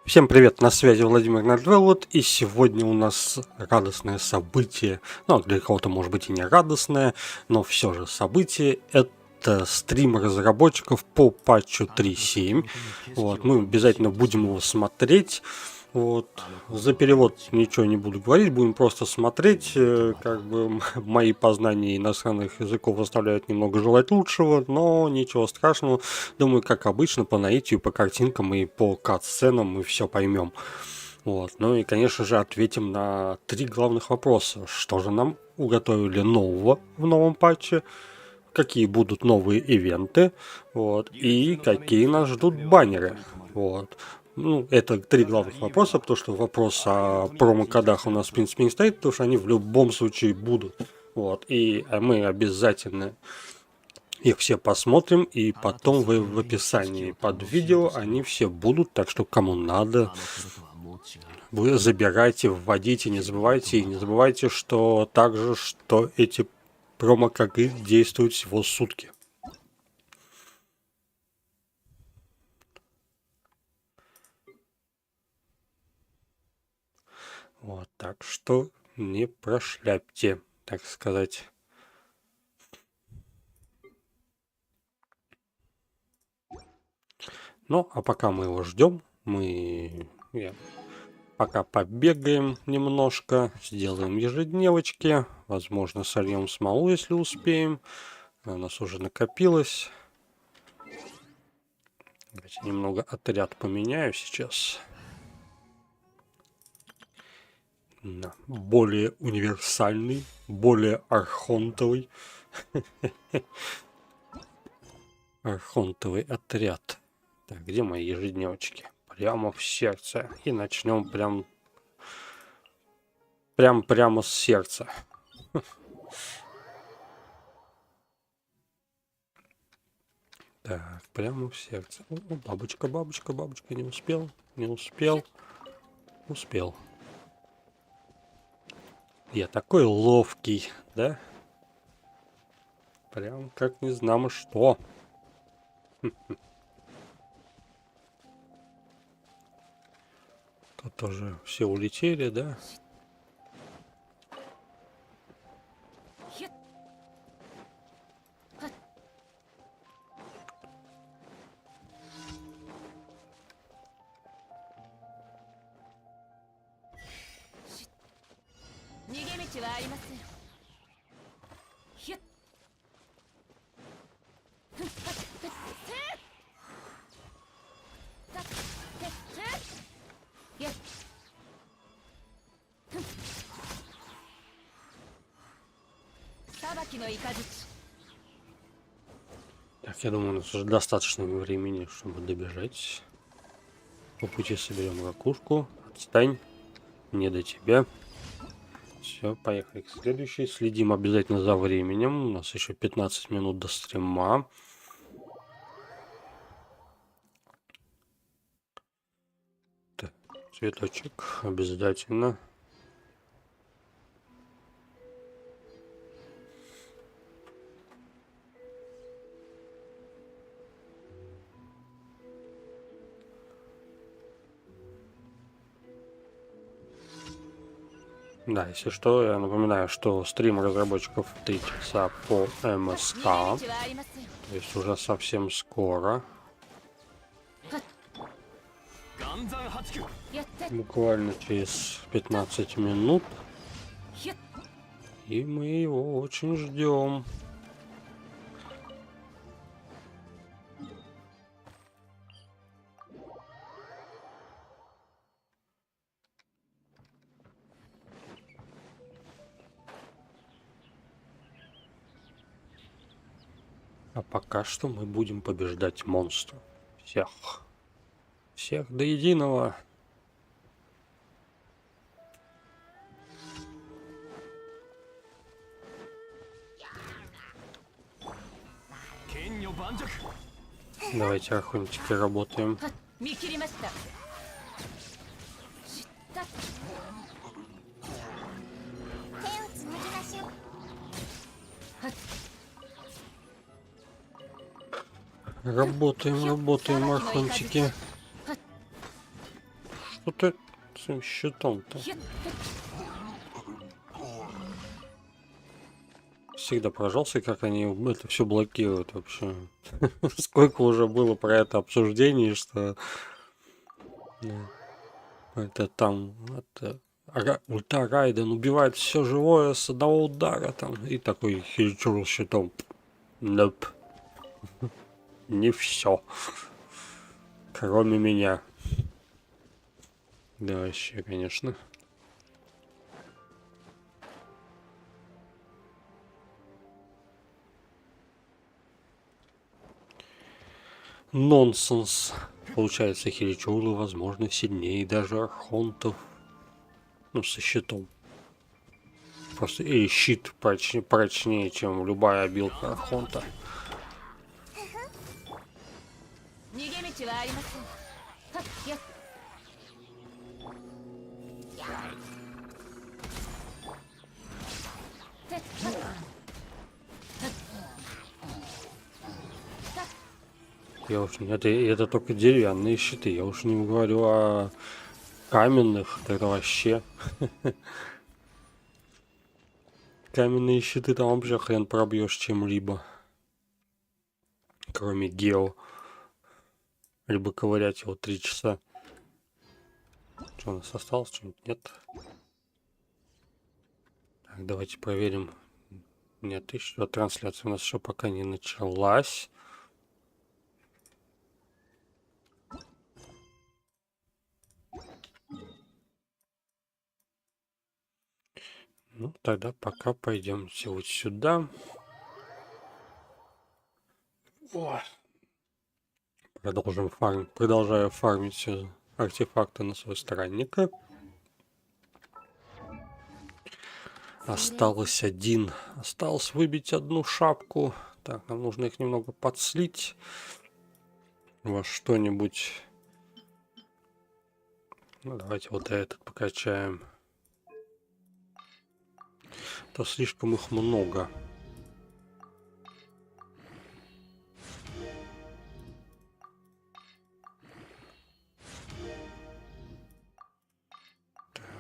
Всем привет, на связи Владимир Надвеллот, и сегодня у нас радостное событие, ну, для кого-то может быть и не радостное, но все же событие, это стрим разработчиков по патчу 3.7, вот, мы обязательно будем его смотреть, вот, за перевод ничего не буду говорить, будем просто смотреть, как бы мои познания иностранных языков оставляют немного желать лучшего, но ничего страшного, думаю, как обычно, по наитию, по картинкам и по кат-сценам мы все поймем. Вот. Ну и, конечно же, ответим на 3 главных вопроса. Что же нам уготовили нового в новом патче? Какие будут новые ивенты? Вот. И какие нас ждут баннеры? Вот. Ну, это 3 главных вопроса, потому что вопрос о промокодах у нас, в принципе, не стоит, потому что они в любом случае будут. Вот. И мы обязательно их все посмотрим, и потом в описании под видео они все будут, так что кому надо, вы забирайте, вводите, не забывайте. И не забывайте, что также, что эти промокоды действуют всего сутки. Вот, так что не прошляпьте, так сказать. Ну, а пока мы его ждем, пока побегаем немножко, сделаем ежедневочки, возможно, сольем смолу, если успеем. У нас уже накопилось. Давайте немного отряд поменяю сейчас. На более универсальный, более архонтовый. Архонтовый отряд. Так, где мои ежедневочки? Прямо в сердце. И начнем прямо с сердца. Так, прямо в сердце. О, бабочка, не успел, успел. Я такой ловкий, да? Прям как не знамо что. Тут тоже все улетели, да? Так, я думаю, у нас уже достаточно времени, чтобы добежать. По пути соберем ракушку. Отстань. Не до тебя. Все, поехали к следующей. Следим обязательно за временем. У нас еще 15 минут до стрима. Так, цветочек обязательно. Да, если что, я напоминаю, что стрим разработчиков 3 часа по МСК. То есть уже совсем скоро. Буквально через 15 минут. И мы его очень ждем. А пока что мы будем побеждать монстров. Всех до единого. Давайте, охотники, работаем. Работаем, архончики. ты своим щитом-то? Всегда поражался, как они это все блокируют вообще. Сколько уже было про это обсуждений, что это там ульта Райден убивает все живое с одного удара там. И такой хильчур щитом. Nope. Не все. Кроме меня. Да, вообще, конечно. Нонсенс. Получается, хиличуры, возможно, сильнее даже архонтов. Ну, со щитом. Просто и щит прочнее, чем любая обилка архонта. Я уж не... Это только деревянные щиты. Я уж не говорю о каменных. Это вообще... Каменные щиты там вообще хрен пробьешь чем-либо. Кроме гео. Либо ковырять его 3 часа. Что у нас осталось? Что-нибудь нет? Так, давайте проверим. Нет, еще трансляция у нас еще пока не началась. Ну, тогда пока пойдемте вот сюда. О. Продолжим фармить. Продолжаю фармить артефакты на свой странника. Осталось один. Осталось выбить одну шапку. Так, нам нужно их немного подслить во что-нибудь. Ну, давайте вот этот покачаем. То слишком их много.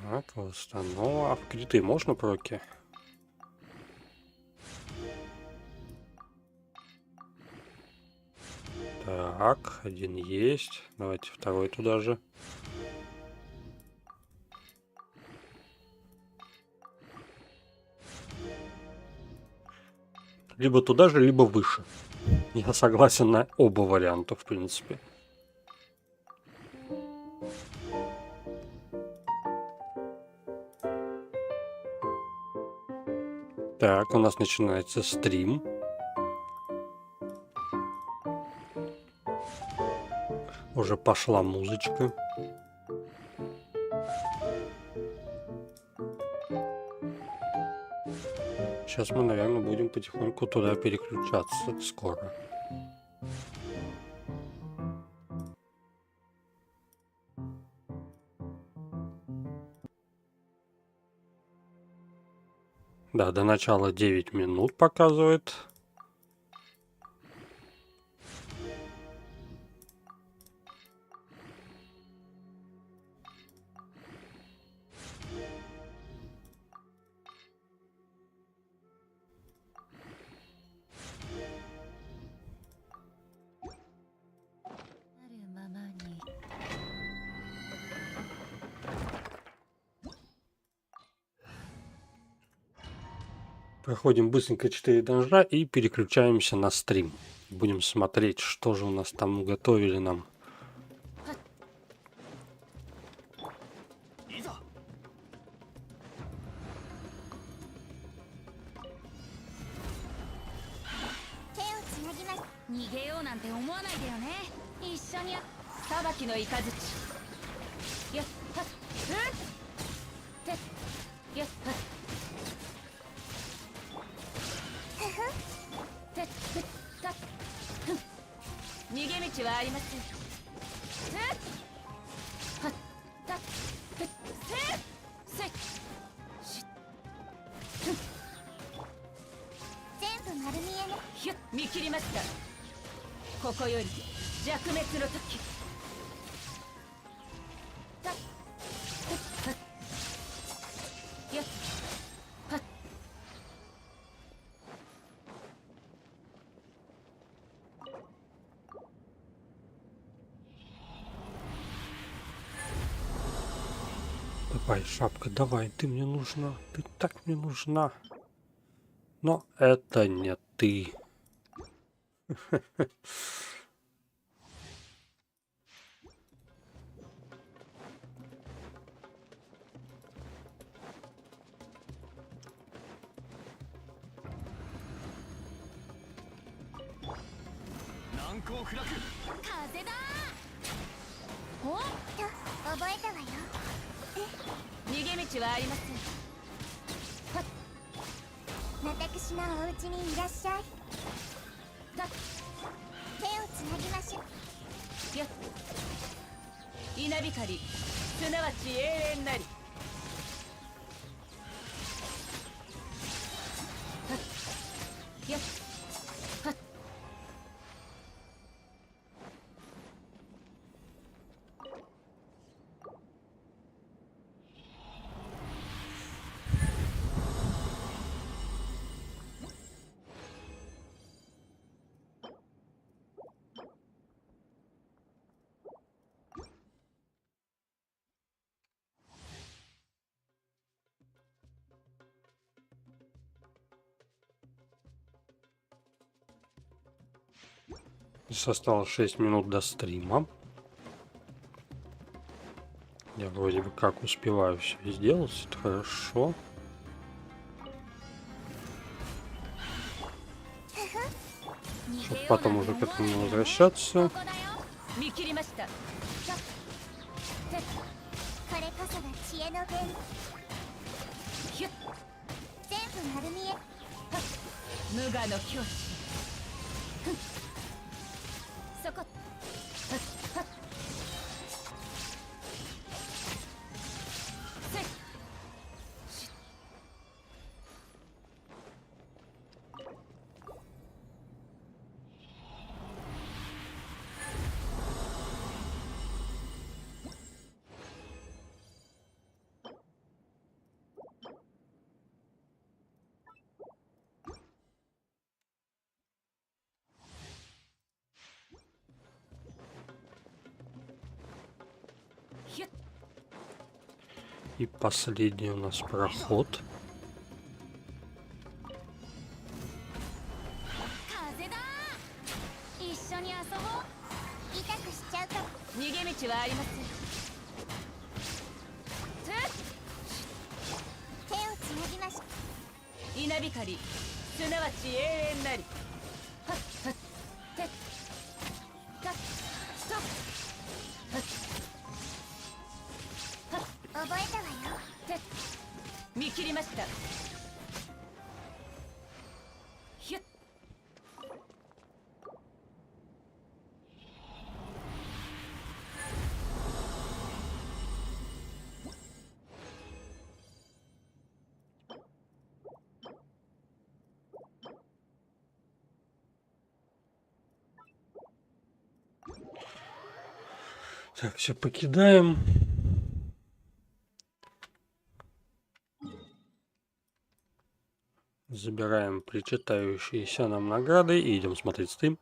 Так, восстанова. А в криты можно проки? Так, один есть. Давайте второй туда же. Либо туда же, либо выше. Я согласен на оба варианта, в принципе. Так, у нас начинается стрим. Уже пошла музычка. Сейчас мы, наверное, будем потихоньку туда переключаться скоро. Да, до начала 9 минут показывает. Проходим быстренько 4 данжа и переключаемся на стрим. Будем смотреть, что же у нас там уготовили нам. Давай, шапка, давай, ты мне нужна. Ты так мне нужна. Но это не ты. Осталось 6 минут до стрима. Я вроде бы как успеваю все сделать, это хорошо. Чтобы потом уже к этому не возвращаться. И последний у нас проход. Так, все покидаем. Забираем причитающиеся нам награды и идем смотреть стрим.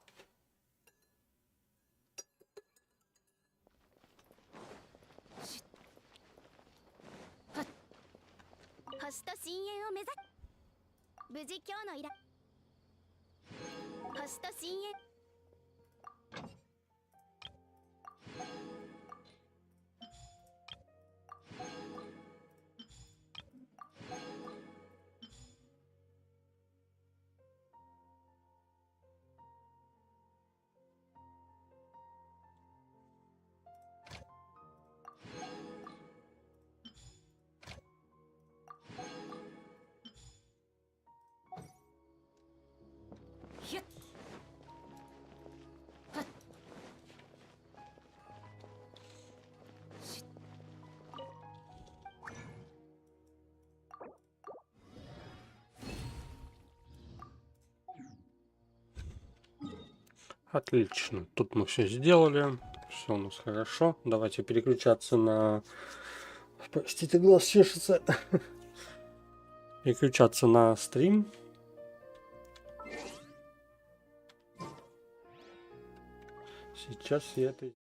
Отлично. Тут мы все сделали. Все у нас хорошо. Давайте переключаться на... Простите, глаз чешется. Переключаться на стрим. Сейчас я это...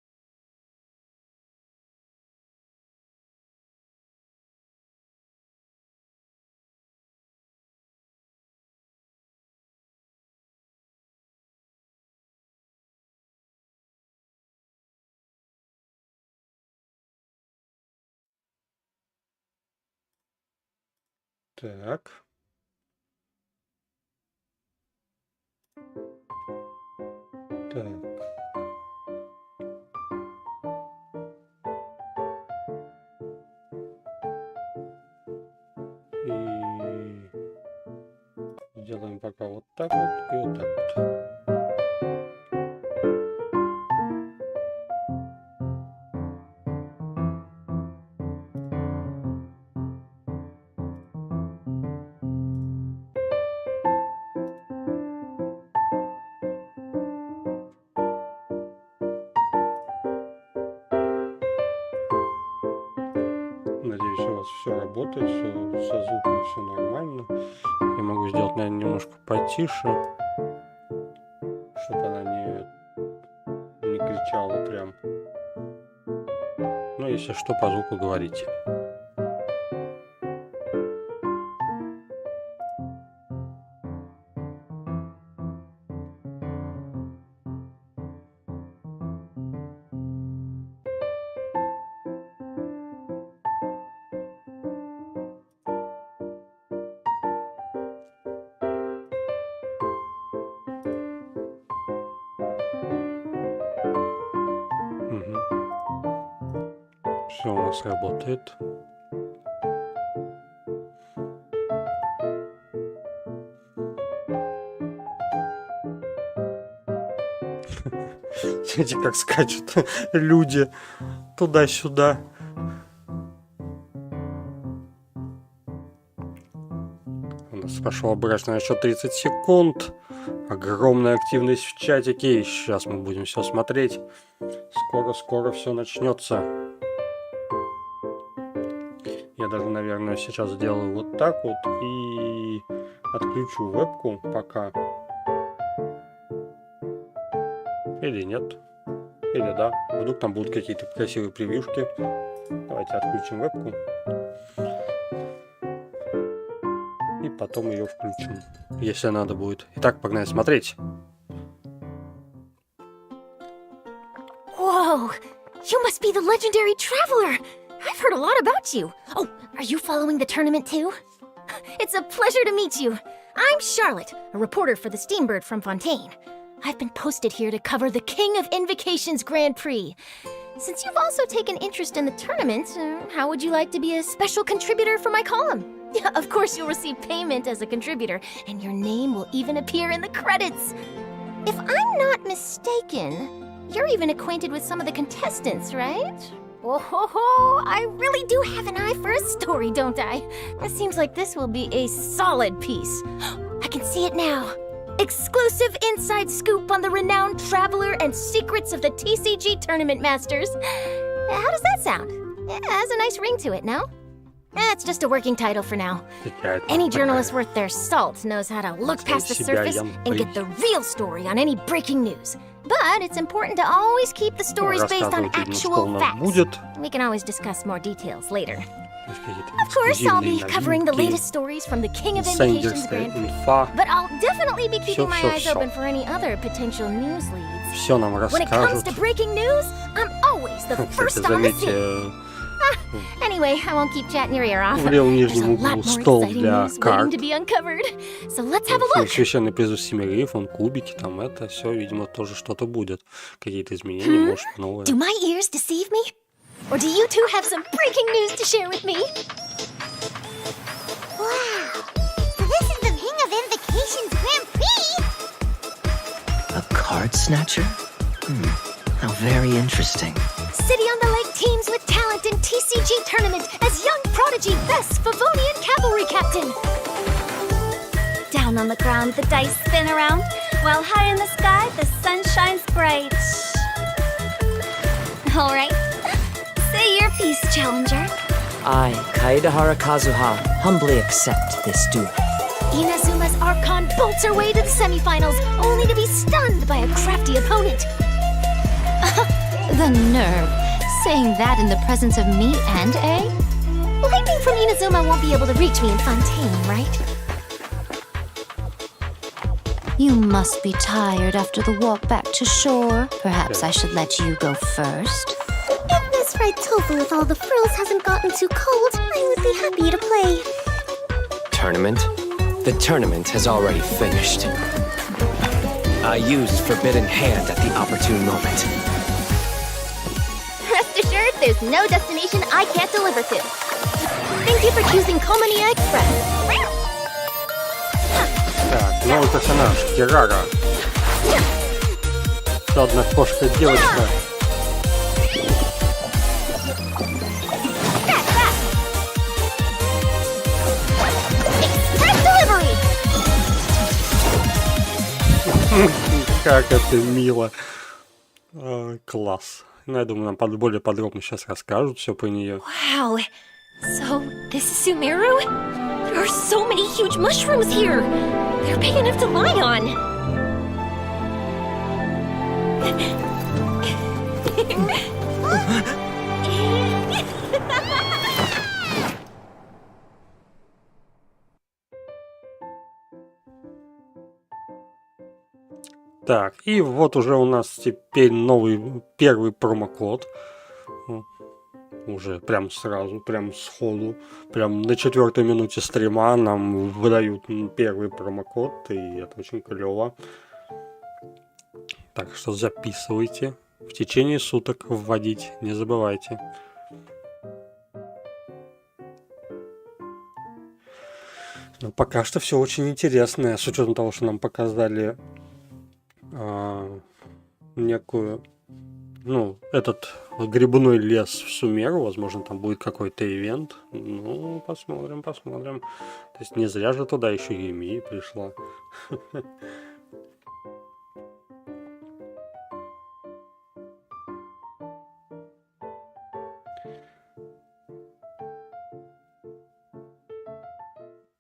Так. Так. И сделаем пока вот так вот и вот так вот. Надеюсь, у вас все работает, все со звуком, все нормально. Я могу сделать, наверное, немножко потише, чтобы она не кричала прям. Ну, если что, по звуку говорите. Все у нас работает. Смотрите, как скачут люди туда-сюда. У нас пошел обратно еще 30 секунд. Огромная активность в чатике. И сейчас мы будем все смотреть. Скоро все начнется. Я даже, наверное, сейчас сделаю вот так вот и отключу вебку пока. Или нет. Или да. Вдруг там будут какие-то красивые превьюшки. Давайте отключим вебку. И потом ее включим, если надо будет. Итак, погнали смотреть. Whoa! You must be the legendary traveler! I've heard a lot about you. Oh, are you following the tournament too? It's a pleasure to meet you. I'm Charlotte, a reporter for the Steambird from Fontaine. I've been posted here to cover the King of Invocations Grand Prix. Since you've also taken interest in the tournament, how would you like to be a special contributor for my column? Yeah, of course you'll receive payment as a contributor, and your name will even appear in the credits. If I'm not mistaken, you're even acquainted with some of the contestants, right? Oh ho ho! I really do have an eye for a story, don't I? It seems like this will be a solid piece. I can see it now. Exclusive inside scoop on the renowned traveler and secrets of the TCG Tournament Masters. How does that sound? It has a nice ring to it, no? That's just a working title for now. Any journalist worth their salt knows how to look past the surface and get the real story on any breaking news. But it's important to always keep the stories based on actual facts. We can always discuss more details later. Of course, I'll be covering the latest stories from the King of Invocations Grand Prix. But I'll definitely be keeping my eyes open for any other potential news leads. When it comes to breaking news, I'm always the first on the scene. Anyway, I won't keep chatting your ear off. There's a lot more exciting news waiting to be uncovered. So let's have a look. Священный призыв семериф, он кубики, там это все, видимо, тоже что-то будет. Какие-то изменения, может, новые. Do my ears deceive me? Or do you two have some breaking news to share with me? Wow! So this is the King of Invocations Grand Prix? A card snatcher? How very interesting. City on the Lake teams with talent in TCG tournament as young prodigy best Favonian cavalry captain. Down on the ground, the dice spin around, while high in the sky, the sun shines bright. All right. Say your piece, challenger. I, Kaedahara Kazuha, humbly accept this duel. Inazuma's Archon bolts her way to the semifinals, only to be stunned by a crafty opponent. The nerve. Saying that in the presence of me and A? Lightning from Inazuma won't be able to reach me in Fontaine, right? You must be tired after the walk back to shore. Perhaps I should let you go first. If this fried tofu with all the frills hasn't gotten too cold, I would be happy to play. tournament? The tournament has already finished. I used Forbidden Hand at the opportune moment. Rest assured, there's no destination I can't deliver to. Thank you for choosing Komania Express. Так, новый персонаж, Кирара. Еще одна кошка-девочка. Express delivery! Как это мило. Класс. Ну, я думаю, нам более подробно сейчас расскажут все про нее. Wow. So, this is Sumeru? There are so many huge mushrooms here. They're big enough to lie on. Так, и вот уже у нас теперь новый первый промокод. Уже прям сразу, прям сходу, прям на 4-й минуте стрима нам выдают первый промокод, и это очень клево. Так что записывайте. В течение суток вводить, не забывайте. Но пока что все очень интересное, с учетом того, что нам показали некую, ну, этот грибной лес в Сумеру, возможно, там будет какой-то ивент. Ну, посмотрим, посмотрим. То есть не зря же туда еще и Еми пришла.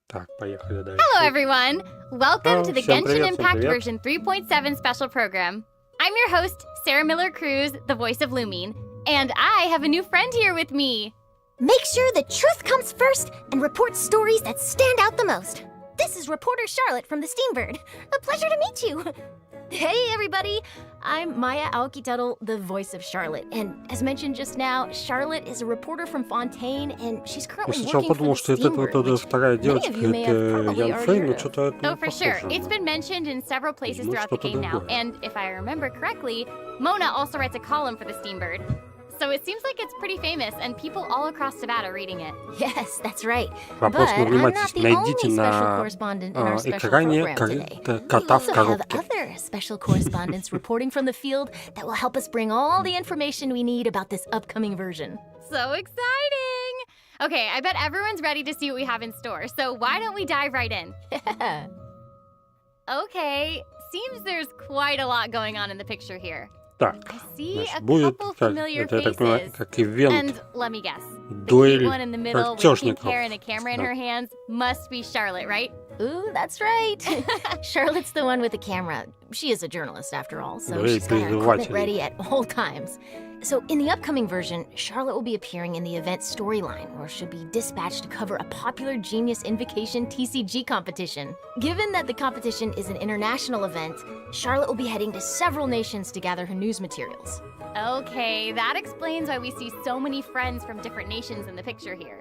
Так, поехали дальше. Hello, everyone. Welcome to the всем привет, Genshinimpact всем привет. version 3.7 special program. I'm your host, Sarah Miller-Cruz, the voice of Lumine, and I have a new friend here with me. Make sure the truth comes first and report stories that stand out the most. This is reporter Charlotte from the Steambird. A pleasure to meet you. Hey, everybody. I'm Maya Aokitaro, the voice of Charlotte. And as mentioned just now, Charlotte is a reporter from Fontaine, and she's Я currently сначала working for подумал, the что это Steambird, which вторая many девочка, of you may have это probably Ян already Фэй, но heard of. что-то это Oh, не for sure. похоже. It's been mentioned in several places Ну, throughout the что-то game now. другое. And if I remember correctly, Mona also writes a column for the Steambird. So it seems like it's pretty famous, and people all across Nevada are reading it. Yes, that's right. Вопрос But не I'm внимательно. not the Найдите only special на correspondent in our special экране program today. We кота в also have коробке. other special correspondents reporting from the field that will help us bring all the information we need about this upcoming version. So exciting! Okay, I bet everyone's ready to see what we have in store, so why don't we dive right in? Okay, seems there's quite a lot going on in the picture here. Так, I see значит, a будет, couple как, familiar это, я так понимаю, faces. как ивент, And let me guess. The дуэль cute one in the middle with pink картежников. hair and a camera in her hands must be Charlotte, right? Ooh, that's right. Charlotte's the one with the camera. She is a journalist after all, so Эй, she's got her equipment призыватель. ready at all times. So in the upcoming version, Charlotte will be appearing in the event storyline, where she'll be dispatched to cover a popular Genius Invocation TCG competition. Given that the competition is an international event, Charlotte will be heading to several nations to gather her news materials. Okay, that explains why we see so many friends from different nations in the picture here.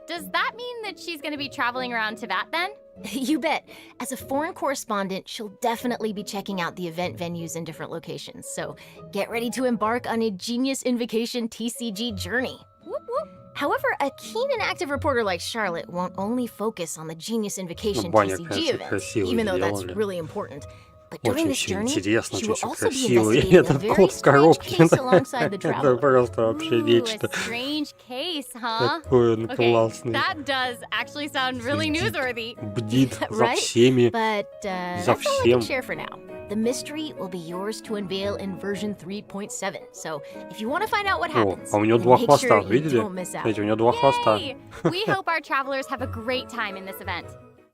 Does that mean that she's going to be traveling around Tibet then? You bet. As a foreign correspondent, she'll definitely be checking out the event venues in different locations. So get ready to embark on a Genius Invocation TCG journey. Whoop, whoop. However, a keen and active reporter like Charlotte won't only focus on the Genius Invocation баннер, TCG конечно, events, красиво even though that's сделали. really important. But during Очень this все journey, интересно, she will очень also be красиво. И investigating a этот very кот в strange коробке. case alongside the Это traveler. просто вообще Ooh, нечто. a strange case, huh? Такой он Okay, классный. that does actually sound really Следит, newsworthy. бдит за Right? всеми. But За that's all I can всем. share for now. The mystery will be yours to unveil in version 3.7. So if you want to find out what О, happens, а у него then два make хвоста, sure you видели? don't miss out. Смотрите, у него два хвоста. Yay! We hope our travelers have a great time in this event.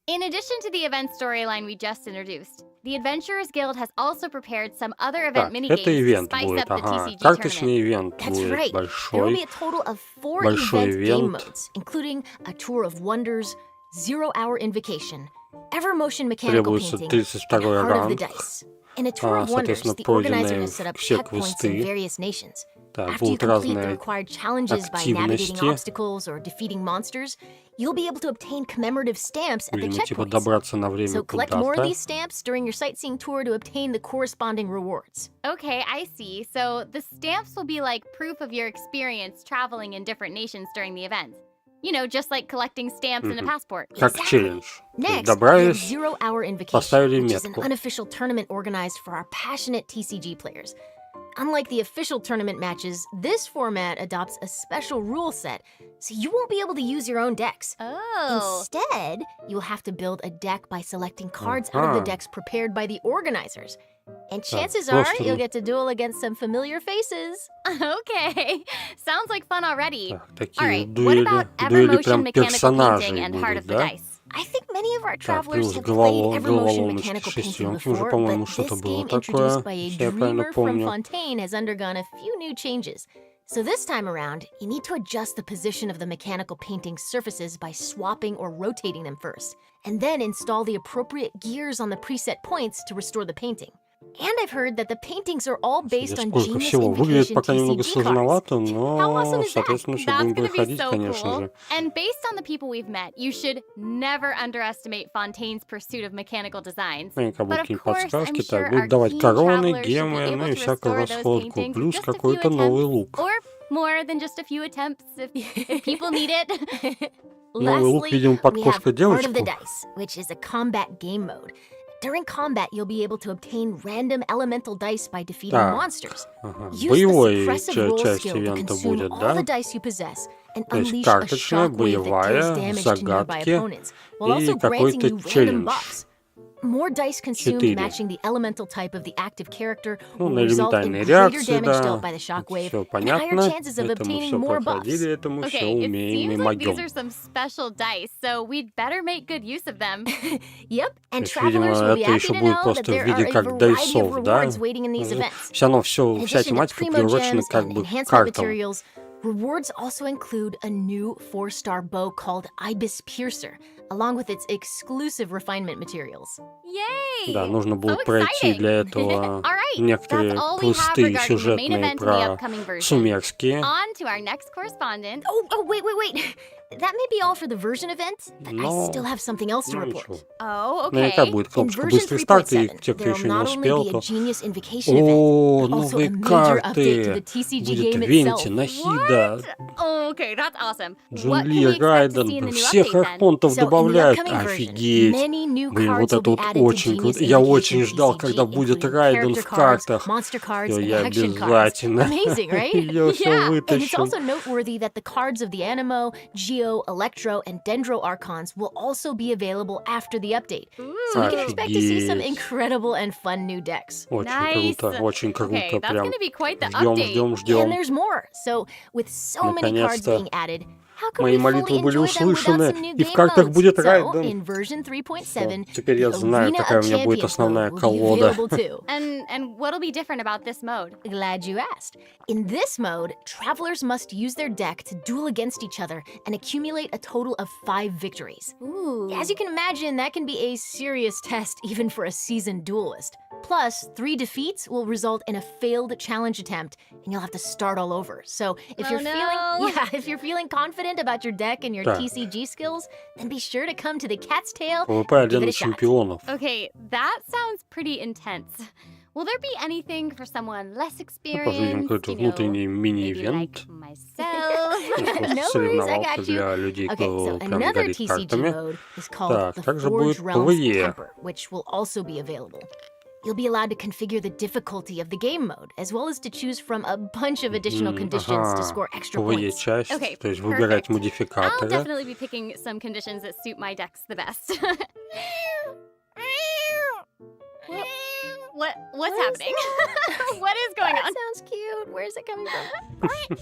In addition to the event storyline we just introduced, the Adventurers Guild has also prepared some other event Так, minigames это to ивент spice будет, up the ага. TCG Карточный tournament. ивент That's будет right. There will be большой. a total of 4 Большой event game ивент. modes, including a tour of wonders, 0-hour invocation, ever motion mechanical Требуется painting, 32-й and heart of the ранг. dice. In a tour of wonders, Соответственно, the organizer пройденные has set up все checkpoints in квесты. various nations. Так, After you будут complete the разные required challenges by navigating активности. obstacles or defeating monsters, you'll be able to obtain commemorative stamps at the Видимо, типа checkpoints. добраться на время So collect more of куда-то. these stamps during your sightseeing tour to obtain the corresponding rewards. Okay, I see. So the stamps will be like proof of your experience traveling in different nations during the event. You know, just like collecting stamps in a passport. Как Exactly. челлендж. То есть Next, we have добрались, Zero Hour Invocation, поставили which is an метку. unofficial tournament organized for our passionate TCG players. Unlike the official tournament matches, this format adopts a special rule set, so you won't be able to use your own decks. Oh. Instead, you'll have to build a deck by selecting cards out of the Ага. decks prepared by the organizers. And chances просто, are you'll get to duel against some familiar faces. Okay. Sounds like fun already. Так, All такие right, вот what about дуэли Evermotion прям mechanical персонажей painting and Heart будут, of the да? Dice? I think many of our Так, travelers плюс have played Evermotion головоломочки mechanical painting шестеренки. Уже, before, по-моему, but что-то this было game такое, introduced by a если я правильно dreamer from помню. Fontaine has undergone a few new changes. So this time around, you need to adjust the position of the mechanical painting surfaces by swapping or rotating them first, and then install the appropriate gears on the preset points to restore the painting. And I've heard that the paintings are all based on Сколько Genius всего. Выглядит Invocation пока немного TCG cards. сложновато, How awesome но, is that? соответственно, все That's будем gonna be проходить, so конечно cool. же. And based on the people we've met, you should never underestimate Fontaine's pursuit of mechanical designs. Наверняка будут But of какие-нибудь course, I'm подсказки. sure Так, our будут давать keen короны, travelers should be гемы, ну able и to всякую restore those расходку. paintings Плюс just a few какой-то новый attempts, лук. or more than just a few attempts if people need it. Новый лук, Lastly, видимо, под we have кошка Art of the девочку. Dice, which is a combat game mode. During combat, you'll be able to obtain random elemental dice by defeating Так, monsters. ага. Use the Боевой suppressive roll часть skill to ивента consume будет, all да? the dice you possess and То есть unleash a карточная, shockwave that deals боевая, damage to nearby загадки opponents, while и also granting какой-то you random челлендж. buffs. More dice consumed 4. matching the elemental type of the active character Ну, will на result in элементарные greater реакции, damage да. dealt by the shockwave Все and higher понятно. chances of Это мы obtaining все more buffs. проходили, это мы все Okay, it умеем и seems like these могем. are some special dice, so we'd better make good use of them. Yep, and То есть, видимо, travelers will be это happy еще to будет know that просто в there are виде a как variety of дайсов, да? rewards waiting in these events. Все равно In вся addition to тематика primo приурочена gems как and бы к enhancement картам. materials, rewards also include a new 4-star bow called Ibis Piercer, along with its exclusive refinement materials. Yay! Да, нужно So будет пройти exciting! для этого All right, некоторые that's all we have квесты regarding the main сюжетные event in the про upcoming version. сумерские. On to our next correspondent. Oh, wait. That may be all for the version event, but I Но, still have something else to ну report. ничего. Oh, Наверняка okay. будет In кнопочка version «Быстрый старт», и 3.7, те, кто there will еще не not успел, only be a то... Genius Invocation event, О, but also новые a major update to карты! the TCG Будет game Венти, itself. Нахида, Oh, okay, that's awesome. What Джун can we Ли, expect to Райден. see in the new Всех update then? архонтов So, in the добавляют. upcoming version, Офигеть! many new Блин, cards вот will это be вот added to очень Genius круто. Я очень Invocation ждал, TCG, когда будет including Райден character в cards, картах. monster cards, Всё, and я action cards. обязательно Amazing, right? ее все Yeah, And it's вытащу. also noteworthy that the cards of the Animo, Geo, Electro, and Dendro Archons will also be available after the update. So we can expect to see some Офигеть. incredible and fun new decks. Очень Nice. круто, очень круто. Okay, that's Прям gonna be quite the ждем, update. ждем, And ждем. there's more. So with so many cards Наконец-то being added, how can мои we молитвы fully были enjoy them without услышаны, some new и в game картах modes? будет So Райден. in version 3.7, Теперь я the знаю, Arena какая у of меня будет Champions основная mode will be колода. available too. And what'll be different about this mode? Glad you asked. In this mode, travelers must use their deck to duel against each other and accumulate a total of 5 victories. Ooh. As you can imagine, that can be a serious test even for a seasoned duelist. Plus, 3 defeats will result in a failed challenge attempt, and you'll have to start all over. So if Oh, you're no. if you're feeling confident about your deck and your Так. TCG skills, then be sure to come to the Cat's Tail ПВП and give it арена a shot. чемпионов. Okay, that sounds pretty intense. Will there be anything for someone less Ну, посмотрим, experienced? какой-то You know, внутренний maybe мини-ивент. like myself. Просто No worries, I соревновался got you. для людей, Okay, кто so прям another горит TCG картами. mode is called Так, the также Forge будет Realms PvE. Temper, which will also be available. You'll be allowed to configure the difficulty of the game mode, as well as to choose from a bunch of additional conditions to score extra PvE points. часть, Okay, то есть выбирать perfect. I'll модификаторы. definitely be picking some conditions that suit my decks the best. What's happening? What is going That on? sounds cute. Where's it coming from?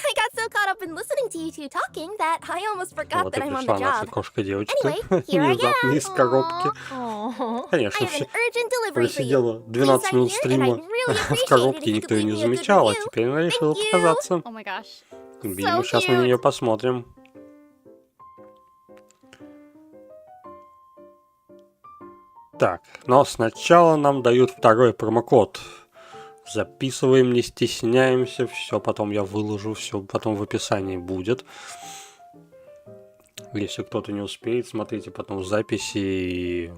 I got so caught up in listening to you two talking that I almost forgot Вот that и I'm on the пришла наша job. кошка-девочка. Anyway, here I Внезапно am. из коробки. Aw. I Конечно, have an urgent delivery for you. просидела Please 12 sign минут here, and стрима I'd really в appreciate it коробке, if you никто could ее не leave me a good замечал, а review. теперь она решила Thank you. показаться. Oh my gosh. Видимо, So сейчас мы на cute. нее посмотрим. Так, но сначала нам дают второй промокод Записываем, не стесняемся, все потом я выложу, все потом в описании будет. Если кто-то не успеет, смотрите потом в записи, и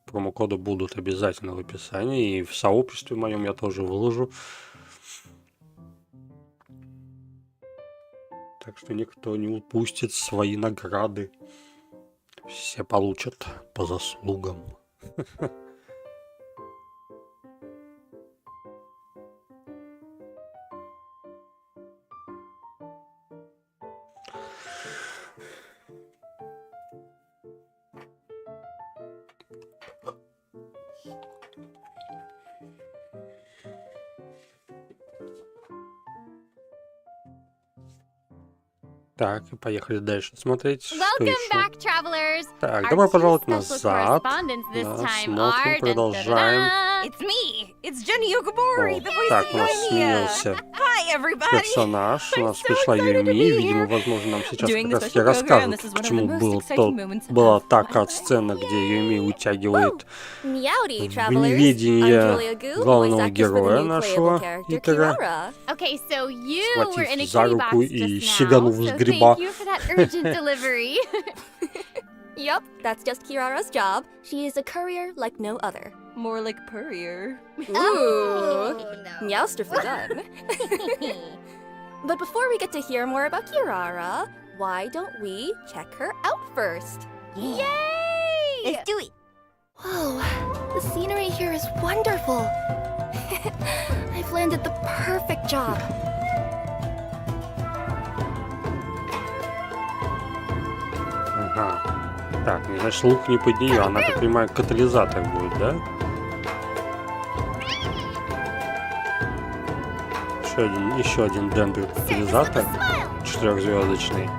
промокоды будут обязательно в описании, и в сообществе моем я тоже выложу. Так что никто не упустит свои награды. Все получат по заслугам. Так, и поехали дальше смотреть, что Welcome еще. back, travelers. Так, Our добро two пожаловать special назад. correspondents this Да, time смотрим, are продолжаем. It's me. It's Jenny Yokobori, О, the voice так, of у нас Yoimiya. сменился Hi, everybody. персонаж. У нас so пришла excited to Юми. be Видимо, here. возможно, нам сейчас Doing как the раз special и расскажут, program, this is one of the почему most был exciting moments была of та my кат-сцена, где Юми утягивает Meowdy, в travelers. I'm неведение Julia Gu, voice главного actress for the героя new нашего playable character Итера, Kiara. Okay, so you were in a схватив за kitty руку box и just now, сиганув с so гриба. thank you for that urgent delivery. Yup, that's just Kirara's job. She is a courier like no other. More like Purrier. Ooh, meowsterfully done. But before we get to hear more about Kirara, why don't we check her out first? Yay! Let's do it. Whoa, the scenery here is wonderful. I've landed the perfect job. Ага. Так, значит, лук не под нее, она, так понимаю, катализатор будет, да? Еще один дендер катализатор, 4-звездочный.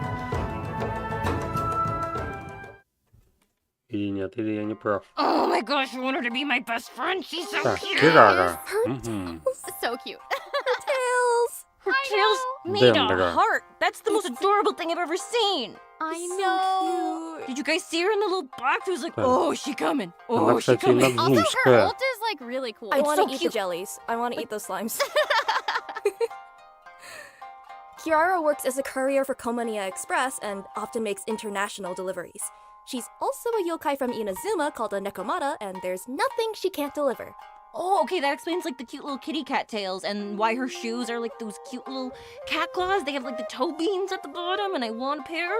Или нет, или я не прав. Oh my gosh, you want her to be my best friend? She's so Так, cute. Кирара. Her Мгм. So cute. tails. Her tail's made Дендера. a heart. That's the most adorable thing I've ever seen. I So know. cute. Did you guys see her in the little box? It was like, Yeah. oh, she coming. Она, Oh, she кстати, coming. иногда Also, her злушка. ult is like really cool. I It's want to so eat cute. the jellies. I want to eat those slimes. Kiara works as a courier for Komaniya Express and often makes international deliveries. She's also a yokai from Inazuma called a Nekomata, and there's nothing she can't deliver. Oh, okay, that explains like the cute little kitty cat tails and why her shoes are like those cute little cat claws. They have like the toe beans at the bottom, and I want a pair.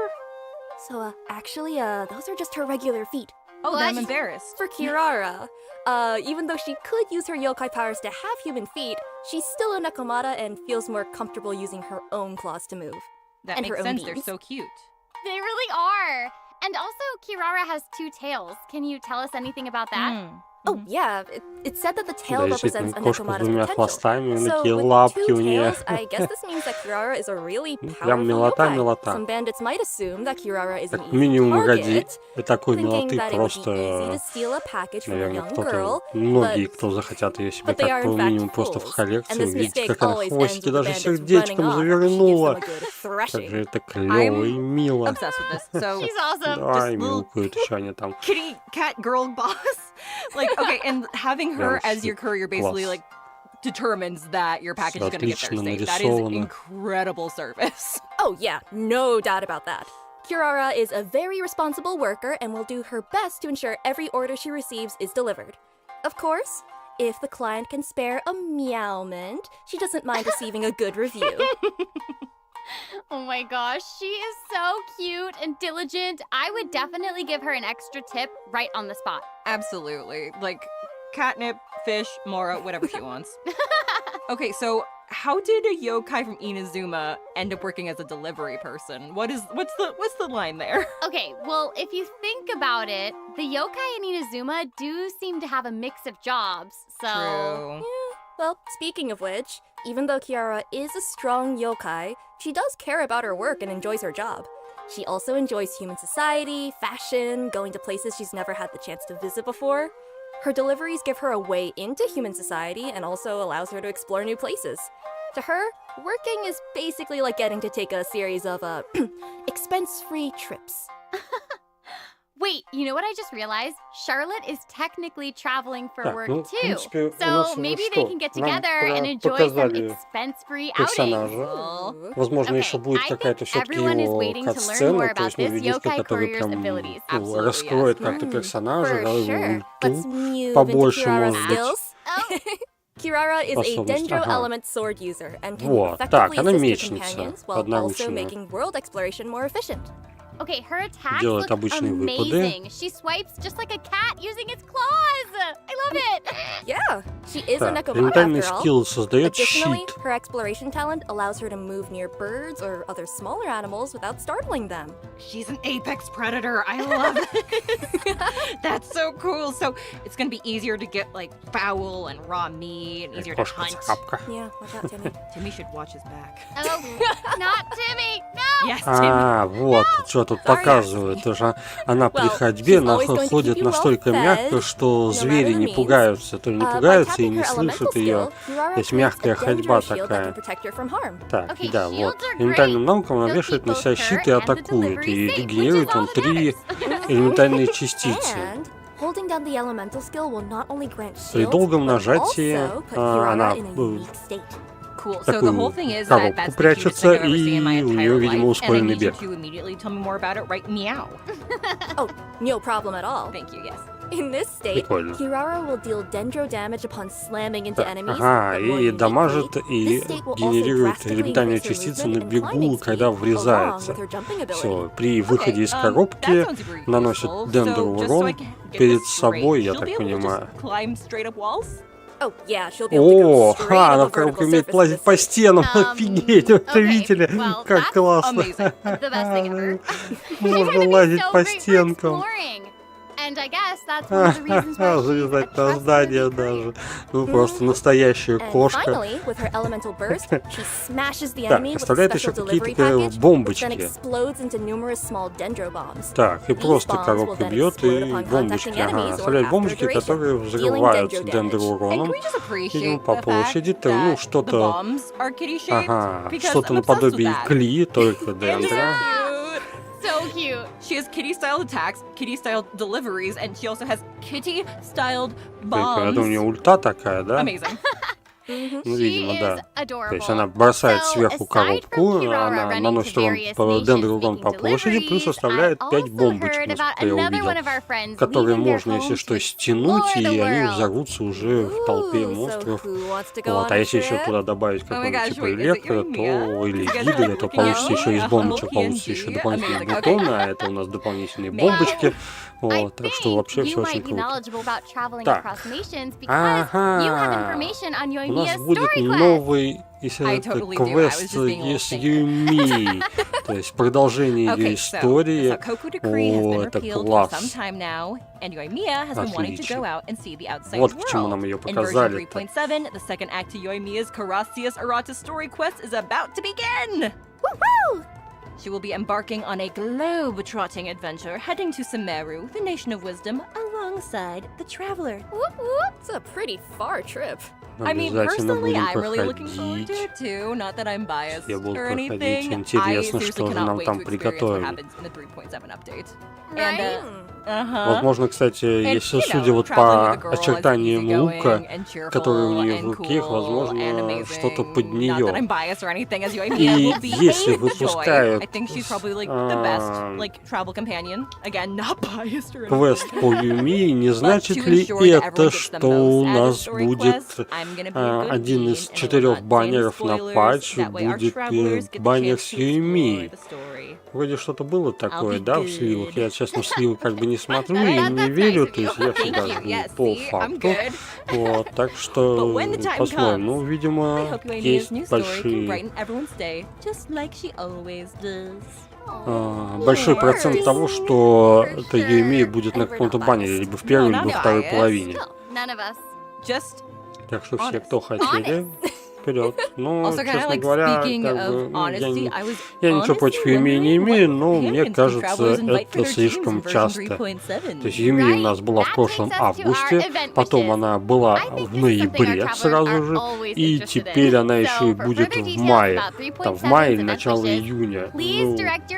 So, actually, those are just her regular feet. Oh, then I'm What? embarrassed. For Kirara, even though she could use her yokai powers to have human feet, she's still a Nekomata and feels more comfortable using her own claws to move. That and makes her own sense. They're beans. so cute. They really are. And also, Kirara has 2 tails. Can you tell us anything about that? Mm. Oh, yeah, it's said that the tail Да, действительно, represents a кошка с Nekomata's двумя potential. хвостами, So, такие with лапки 2 у нее. tails, I guess this means that Kirara is a really Ну, powerful прям милота, yokai. милота. Some bandits might assume that Kirara is an Как easy минимум ради target, такой thinking милоты that it would be easy to просто, steal a package from a наверное, young кто-то, girl, многие, but кто захотят ее себе but they are как in по fact минимум просто в fools, and коллекцию, this видите, mistake как она always ends хвостики with the даже bandits running сердечком off after she gives them завернула. a good Как thrashing. же это клево и мило. Obsessed with this. So She's awesome. Да, just и little- мяукают еще они там. kitty cat girl boss. Like, okay, and having her Прям as your courier basically класс. like determines that your package is gonna get there Отлично safe. That is нарисовано. incredible service. Oh yeah, no doubt about that. Kirara is a very responsible worker and will do her best to ensure every order she receives is delivered. Of course, if the client can spare a meowment, she doesn't mind receiving a good review. Oh my gosh, she is so cute and diligent. I would definitely give her an extra tip right on the spot. Absolutely. Like catnip, fish, Mora, whatever she wants. Okay, so how did a yokai from Inazuma end up working as a delivery person? What's the line there? Okay, well, if you think about it, the yokai in Inazuma do seem to have a mix of jobs, so... True. Well, speaking of which, even though Kiara is a strong yokai, she does care about her work and enjoys her job. She also enjoys human society, fashion, going to places she's never had the chance to visit before. Her deliveries give her a way into human society and also allows her to explore new places. To her, working is basically like getting to take a series of expense-free trips. Wait, you know what I just realized? Charlotte is technically traveling for Так, work ну, в too. принципе, у нас So уже maybe they что? can get Нам together and enjoy some показали expense-free outings. персонажа. Возможно, Okay, еще будет I какая-то think все-таки everyone is его waiting to learn more кат-сцена, то about есть, ну, this видюшка, yokai который courier's прям abilities. Absolutely, раскроет yes. как-то персонажа, For sure. Let's ульту move побольше, into Kirara's может быть. skills. Kirara is a Способность, Dendro ага. element sword user and can Вот, effectively так, она assist her мечница, companions while also одноручная. making world exploration more efficient. Okay, her attacks Делает look обычные выпады. amazing. She swipes just like a cat using its claws. I love it. Yeah, she is a Так, Nekomata элементарный after all. скилл создает Additionally, щит. her exploration talent allows her to move near birds or other smaller animals without startling them. She's an apex predator. I love it. That's so cool. So it's gonna be easier to get like fowl and raw meat, and easier to hunt. Кошка-цапка. Yeah, watch out, Timmy. Timmy should watch his back. Oh, not Timmy. No. Yes, Timmy. А, вот, что тут показывают. Уже она при ходьбе ходит настолько мягко, что звери не пугаются. То ли не пугаются и не слышат ее. То есть мягкая ходьба такая. Так, Okay, да, shields вот. are Элементарным great. навыком она They'll вешает keep на себя both щит her и and the атакует. delivery И safe, which генерирует is all он that 3 matters. элементарные частицы. And holding down the elemental skill will not only grant При shields, долгом but нажатии also put Kirara она in a unique state. Cool. So the whole thing is that коробку that's the прячется, cutest thing I've ever seen in my и у entire нее, видимо, life, and I ускоренный need you бег. to immediately tell me more about it right meow. Oh, no problem at all. Thank you, yes. In this state, Прикольно. Kirara will deal dendro damage upon slamming into enemies. Ага, but more и дамажит uniquely, и this state will also генерирует drastically элементарные increase her частицы на movement and climbing бегу, speed, когда along врезается. with her jumping ability. Все, при выходе из that коробки sounds super наносит useful. дендер So, just so I урон can get перед this собой, straight, я she'll так be able to понимаю. just climb straight up walls? Oh, yeah, she'll be able to О, go straight она up в a коробке vertical умеет surface лазить with по this. стенам, офигеть, это okay, видели? well, Как that's классно. Amazing. The best thing ever. Можно лазить по стенкам. And I guess that's one of the reasons why she's a Залезать на trustworthy здание person. даже. Ну, просто настоящая And кошка. finally, with her elemental burst, she smashes the Так, enemy with a оставляет special еще delivery какие-то package, which then бомбочки. explodes into numerous small dendro bombs. Так, и These просто bombs will коробка then бьет explode и upon бомбочки. contacting Ага, enemies or оставляет after бомбочки, duration, которые dealing взрываются dendro damage. дендроуроном. And can we just appreciate Видимо, the по fact площади-то, that ну, the что-то, bombs are kitty-shaped? ага, Because что-то I'm obsessed with наподобие that. клеи, только It's дендра. cute. So cute. She has kitty-style attacks, kitty-style deliveries, and she also has kitty-styled Это у bombs. нее ульта такая, да? Amazing. Ну, She видимо, is да. adorable. То есть она бросает So, сверху aside коробку, from Kirara она running наносит to урон various по nations дендроурон по making площади, плюс deliveries, оставляет I 5 also бомбочек, heard about насколько я another one увидел, of our friends которые leaving their можно, если homes что, to стянуть, explore и the они world. взорвутся уже в толпе Ooh, so монстров. who wants to go Вот, on а a если еще trip? туда добавить my какой-нибудь gosh, типа wait, is it электро, your то Mia? или You guys гидры, are то looking получится at еще из a бомбочек, humble получится еще PNG. дополнительные Amazing, okay. бутоны, а это у нас дополнительные бомбочки. Вот, так что вообще все you очень might be круто. knowledgeable about traveling Так. across nations because you have Ага, information on у нас Yoimiya's будет story quest. новый если I это totally do. I was квест just being a little Yes stinker. You Me, то есть продолжение ее Okay, so истории. the Sakoku decree has been О, это repealed for класс. some time now, and Yoimiya has been wanting to Отлично. go out and see the outside Вот world. к чему нам ее In version показали-то. 3.7, the second act to Yoimiya's Karasius Arata story quest is about to begin! Woohoo! She will be embarking on a globe-trotting adventure, heading to Sumeru, the Nation of Wisdom, alongside the Traveler. Whoop whoop! It's a pretty far trip. I mean, Обязательно personally, будем I'm really looking forward to проходить. it too. Not that I'm biased Все будут or проходить. anything. I Интересно, seriously что же cannot нам wait там to experience what приготовили. happens in the 3.7 update. Right? And, Возможно, кстати, And, если you know, судя вот traveling по with a girl is очертаниям easygoing лука, and cheerful который у нее and в руке, cool and возможно, amazing. что-то под Not that I'm нее. biased or anything, as Yoimiya И will be если a joy. выпускают, I think she's probably like the best like travel companion. Again, not biased or anything. Квест по Юми, не But значит to ли ensure that это, everyone gets the что most у out of нас story будет quest, I'm gonna be a good один dean из and will 4 not say any баннеров на spoilers. патче That way our будет travelers get the баннер chance с to Юми. explore the story. Вроде что-то было такое, be да, в good. сливах. Я, честно, в сливы как бы не смотрю и That's не nice верю, of то есть я всегда Thank you. жду Yes, по see, I'm факту. good. Вот, так что But when the time посмотрим. comes, Ну, I видимо, hope Yoimiya's new есть story can большие brighten everyone's day, just like she always does. большой процент того, что это Юми будет на каком-то баннере, либо в первой, No, либо not во второй biased. половине. None of us. Just Так что все, honest. кто хотели, вперед. Ну, also kind of честно like говоря, speaking как of бы, ну, honesty, I was я ничего honestly против Юми не wondering имею, what но мне companions can кажется, travelers invite for это their teams слишком in version часто. 3.7. То есть Юми у нас была в прошлом августе, потом она была в ноябре сразу же, и теперь она еще и будет в мае. Там в мае или начало июня. Ну,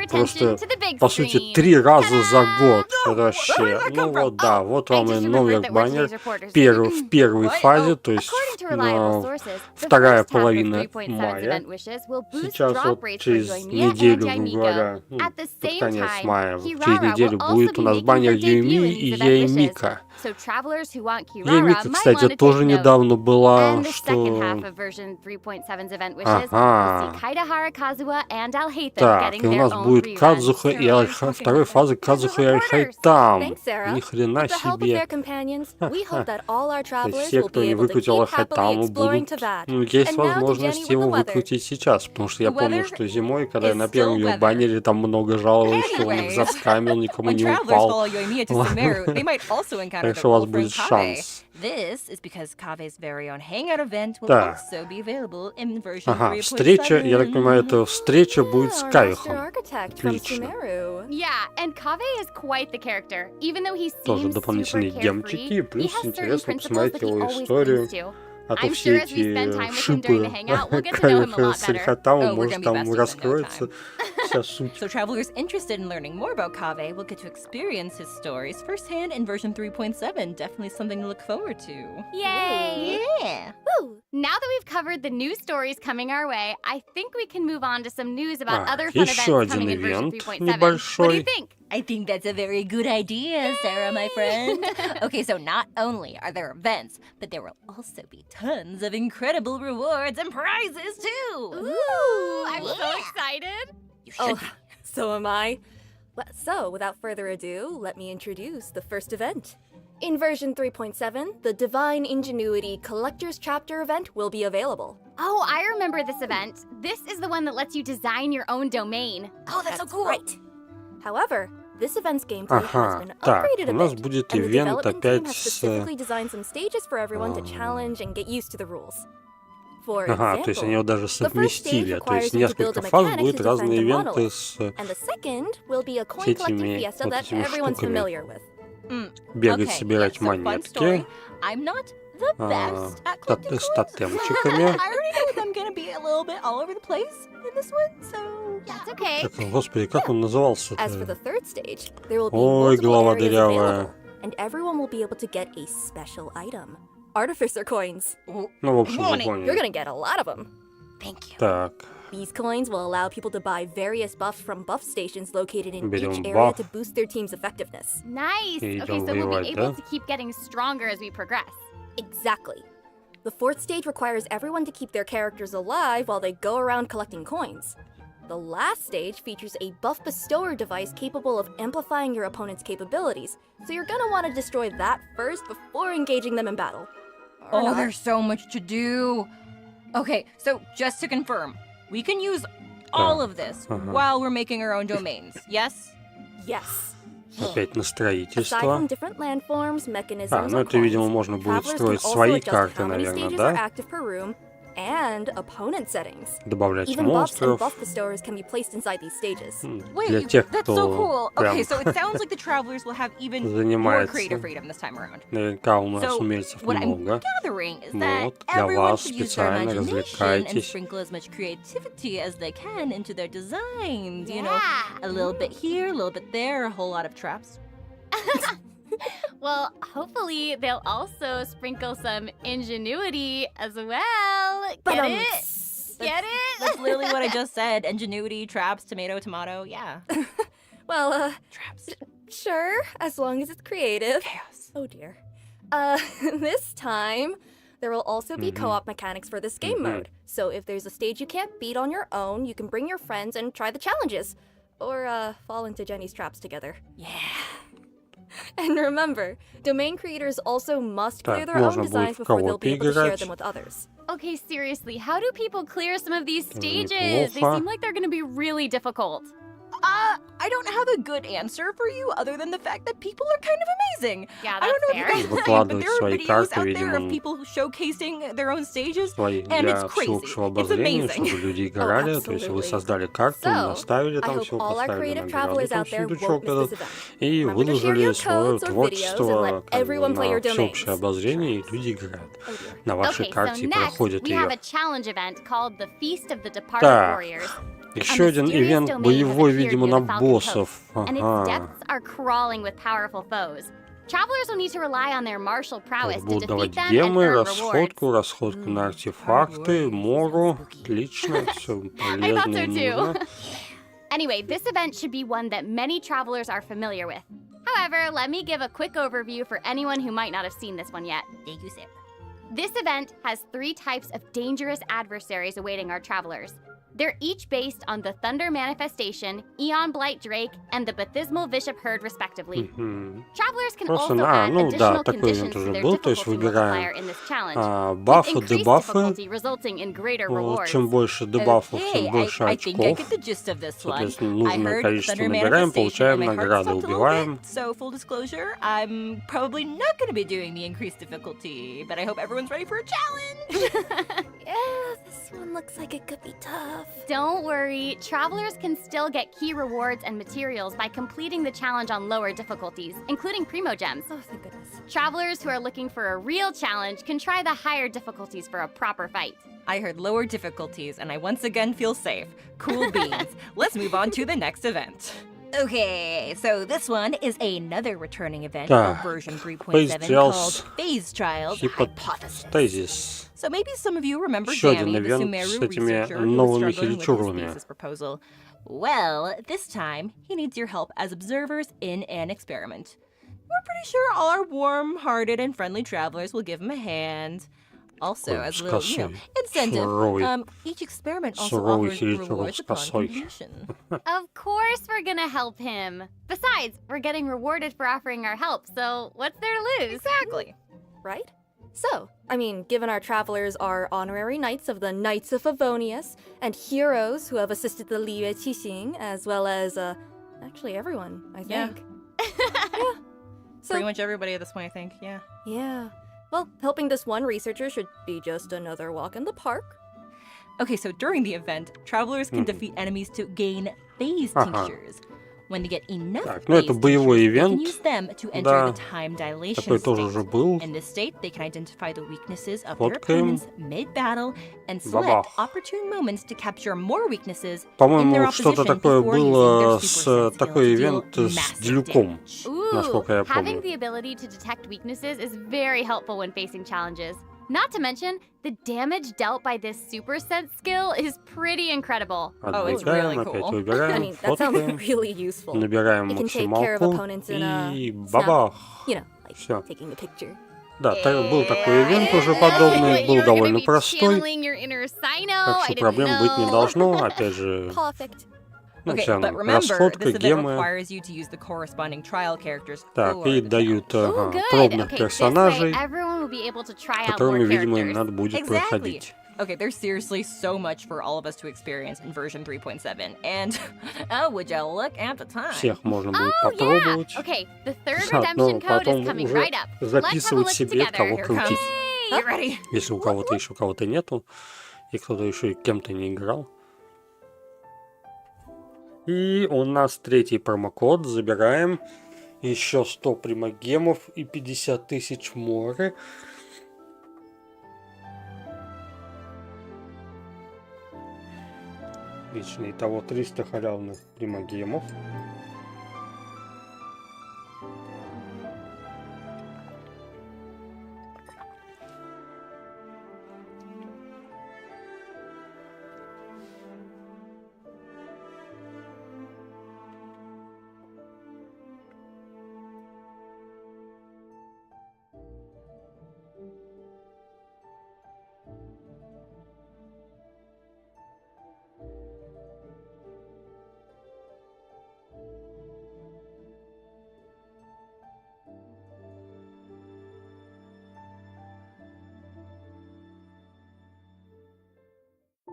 просто, по сути, 3 раза за год это вообще... Ну вот, да, вот I вам и just новый remembered that we're баннер today's reporters. в первой фазе, то есть According to reliable sources, the вторая first half of половина 3.7's мая. event wishes will boost Сейчас drop вот rates for через Yoimiya and неделю, грубо Yaimiko. говоря, At the под same конец time, мая, через Kirara неделю will also будет у be нас making баннер her debut Юми in и these event wishes. Яймика. So travelers who want Kirara Яймика, might кстати, want to тоже take note. недавно была, And the second half что... of version 3.7's event wishes will Ага. see Kaidahara Kazuha and Alhaitham Так, getting и у their нас own будет reruns. Кадзуха и второй фазы Кадзуха и Альхайтам. Thanks, Sarah. Ни хрена With the help of their себе. companions, we hope that all our То есть travelers все, will кто be не able to выкрутил keep happily Альхайтаму, exploring будут... Tavad. Ну, есть And now to возможность Jenny его with the weather. выкрутить сейчас, потому что я The помню, weather что зимой, когда я is на первом still ее weather. баннере, там много жаловались, что он их Anyway, заскамил, никому When не travelers упал. follow Yoimiya to Sumeru, they might also encounter Так their что у вас old friend будет Kave. шанс. This is because Kave's very own hangout event will Так. also be available in version Ага, 3.7. встреча, я так понимаю, это встреча будет с Our master Кайохом. architect from Отлично. Sumeru. Yeah, and Kave is quite the character. Even though he Тоже seems super дополнительные carefree, гемчики, he плюс has certain интересно principles посмотреть that he его always историю. clings to. А то I'm все sure as we spend эти time with him during the шипы hangout, we'll get to know him a Кайоха lot с better. Альхайтамом, Oh, we're может gonna be там besties in no раскроется time. вся суть. So travelers interested in learning more about Kave will get to experience his stories firsthand in version 3.7. Definitely something to look forward to. Yay! Yeah. Woo! Now that we've covered the new stories coming our way, I think we can move on to some news about other fun Еще events один coming in version ивент 3.7. What do you небольшой. think? I think that's a very good idea, Sarah, my friend. Okay, so not only are there events, but there will also be tons of incredible rewards and prizes too. Ooh, I'm so excited. You should Oh. be. So am I. So, without further ado, let me introduce the first event. In version 3.7, the Divine Ingenuity Collector's Chapter event will be available. Oh, I remember this event. This is the one that lets you design your own domain. Oh, that's so cool. Right. However, this event's gameplay has Ага, been так, upgraded у a нас bit, будет and the ивент development team опять has с... specifically designed some stages for everyone to challenge and get used to the rules. For Ага, то есть они его example, даже the first stage совместили, то есть requires you to build несколько a фаз mechanic будет to разные defend a ивенты monolith, с and the second will be a coin этими collecting fiesta вот that этими everyone's штуками. familiar with. бегать, Okay, собирать yeah, so fun монетки, story. I'm not the best at collecting с coins. тотемчиками. I already know that I'm gonna be a little bit all over the place in this one, so yeah. That's okay. Так, господи, как он назывался? As for the third stage, there will be Ой, multiple голова areas дырявая. available, and everyone will be able to get a special item. Artificer coins. Ну, в общем, вы You're поняли. gonna get a lot of them. Thank you. Так, These coins will allow people to buy various buffs from buff stations located in Берем each area баф. to boost their team's effectiveness. Nice. И Okay, идем so we'll воевать, be able да? to keep getting stronger as we progress. Exactly. The fourth stage requires everyone to keep their characters alive while they go around collecting coins. The last stage features a buff bestower device capable of amplifying your opponent's capabilities, so you're gonna want to destroy that first before engaging them in battle. Or Oh, not. there's so much to do. Okay, so just to confirm, we can use all of this while we're making our own domains, yes? Yes. опять на Aside строительство. from different landforms, mechanisms, ну and это, видимо, coins, можно будет travelers строить can also свои adjust карты, how many наверное, stages are да? active per room and opponent settings. Добавлять Even buffs and монстров. buff bestowers can be placed inside these stages. Для тех, that's so кто cool. прям Okay, so it sounds like the travelers will have even more занимается. creative freedom this time around. Наверняка у нас So, умельцев what I'm много. gathering is Вот, that для everyone вас should use their специально imagination and развлекайтесь. sprinkle as much creativity as they can into their designs. You know, Yeah. a little bit here, a little bit there, a whole lot of traps. Well, hopefully they'll also sprinkle some ingenuity as well. Get it? Get it? That's literally what I just said. Ingenuity, traps, tomato, tomato. Yeah, Well, traps. sure, as long as it's creative. Chaos. Oh dear. This time, there will also be co-op mechanics for this game mode. So if there's a stage you can't beat on your own, you can bring your friends and try the challenges. Or, fall into Jenny's traps together. Yeah. And remember, domain creators also must clear Так, their own можно designs будет в before they'll be able to share co-op them with others. Okay, seriously, how do people clear some of these stages? They неплохо. seem like they're gonna be really difficult. I don't have a good answer for you other than the fact that people are kind of amazing. Yeah, I don't know that's if you fair. guys played, but Выкладывать there are свои videos карты, out there of видимо, people showcasing their own stages, свои and для it's crazy. всеобщего It's обозрения, amazing. чтобы люди играли. То есть вы absolutely. создали карту, So, наставили I там hope все, all our поставили creative награду, travelers там out there сундучок won't miss этот, this event. и Remember to share выложили your свое codes or videos and творчество let как бы everyone play на your domains. всеобщее обозрение, и люди играют Oh dear. на вашей Okay, карте so и next проходят we have ее. a challenge event called the Feast of the Departed Так. Warriors. Еще один ивент боевой, видимо, на боссов. And its Ага. depths are crawling with powerful foes. Travelers will need to rely on their martial prowess to Будут defeat давать them and гемы, earn rewards. расходку на артефакты, мору. Отлично, все I thought полезно so и too. нужно. Anyway, this event should be one that many travelers are familiar with. However, let me give a quick overview for anyone who might not have seen this one yet. This event has 3 types of dangerous adversaries awaiting our travelers. They're each based on the Thunder Manifestation, Eon Blight Drake, and the Baptismal Bishop Herd, respectively. Мгм. Travelers can Просто, also add ну да, additional такой conditions ивент to уже their был, то есть difficulty выбираем multiplier in this challenge, with бафы, increased дебафы. difficulty resulting in greater Вот, rewards. чем больше дебафов, Okay, тем больше I think I очков. get the gist of this one. Соответственно, I нужное heard количество Thunder набираем, Manifestation, получаем and my heart награды, stopped a little убиваем. bit, so full disclosure, I'm probably not going to be doing the increased difficulty, but I hope everyone's ready for a challenge. Yeah, this one looks like it could be tough. Don't worry, travelers can still get key rewards and materials by completing the challenge on lower difficulties, including Primo Gems. Oh, thank goodness. Travelers who are looking for a real challenge can try the higher difficulties for a proper fight. I heard lower difficulties, and I once again feel safe. Cool beans. Let's move on to the next event. Okay, so this one is another returning event Так, of version Phase 3.7 Trials called Phase Trials Hypothesis. Hypothesis. So maybe some of you remember Еще один Jamie, the ивент Sumeru с этими researcher who was новыми struggling with his фичурами. thesis proposal. Well, this time, he needs your help as observers in an experiment. We're pretty sure all our warm-hearted and friendly travelers will give him a hand. Also, Ой, as a little, скосой, incentive, суровый, each experiment also суровый offers хилитер rewards с upon косой. completion. Of course we're gonna help him. Besides, we're getting rewarded for offering our help, so what's there to lose? Exactly. Right? So, I mean, given our travelers are honorary knights of the Knights of Favonius and heroes who have assisted the Liue Qixing, as well as, actually everyone, I Yeah. think. Yeah. So, Pretty much everybody at this point, I think, yeah. yeah. Well, helping this one researcher should be just another walk in the park. Okay, so during the event, travelers can Mhm. defeat enemies to gain phase Ага. tinctures. When they get enough Так, ну это phase боевой tinctures, they can ивент. use them to enter Да. the time dilation Такой тоже уже state. был. In this state, they can identify the weaknesses of their Фоткаем. opponents mid-battle and select Бабах. opportune moments to capture more weaknesses in their По-моему, что-то opposition такое before using было their с super set skill такой to deal ивент с massive Делюком, damage. насколько я having помню. the ability to detect weaknesses is very helpful when facing challenges. Not to mention, the damage dealt by this super sense skill is pretty incredible. Oh, it's Отвлекаем, really опять cool. I выбираем, mean, that sounds фоткаем, really useful. набираем It can take care of максималку opponents in и a бабах. You know, like Всё. taking a picture. Да, был такой ивент уже подобный, был You're gonna довольно be простой, channeling your inner Sino? так I что didn't проблем быть не know. должно. Опять же, Perfect. ну, Okay, всё but равно, remember, расходка, this event гемы. requires you to use the corresponding trial characters Так, for и the дают challenge. Ooh, good. пробных Okay, персонажей, this way everyone will be able to try out которыми, more видимо, им characters. надо будет Exactly. проходить. Okay, there's seriously so much for all of us to experience in version 3.7, and would you look at the time? Всех можно будет Oh, yeah. попробовать. Okay, the third Заодно redemption code потом is coming уже right up. Let's have a записывать look себе, together. кого Here крутить. comes. Hey, you ready? Если у кого-то еще кого-то нету, и кто-то еще и кем-то не играл. И у нас третий промокод. Забираем еще 100 примагемов и 50 тысяч моры. Отлично. Итого 300 халявных примагемов.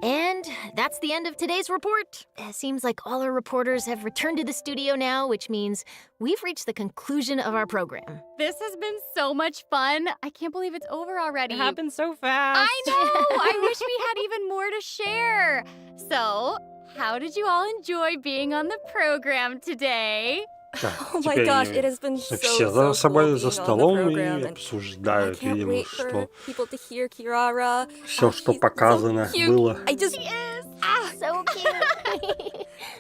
And that's the end of today's report. It seems like all our reporters have returned to the studio now, which means we've reached the conclusion of our program. This has been so much fun. I can't believe it's over already. It happened so fast. I know! I wish we had even more to share. So, how did you all enjoy being on the program today? Так, Oh my теперь gosh, они it has been so, все so собрались за cool being on the столом program, и and I обсуждают, can't видимо, wait for что people to hear Kirara. все, что He's so показано, cute. было. I just Yes! So cute.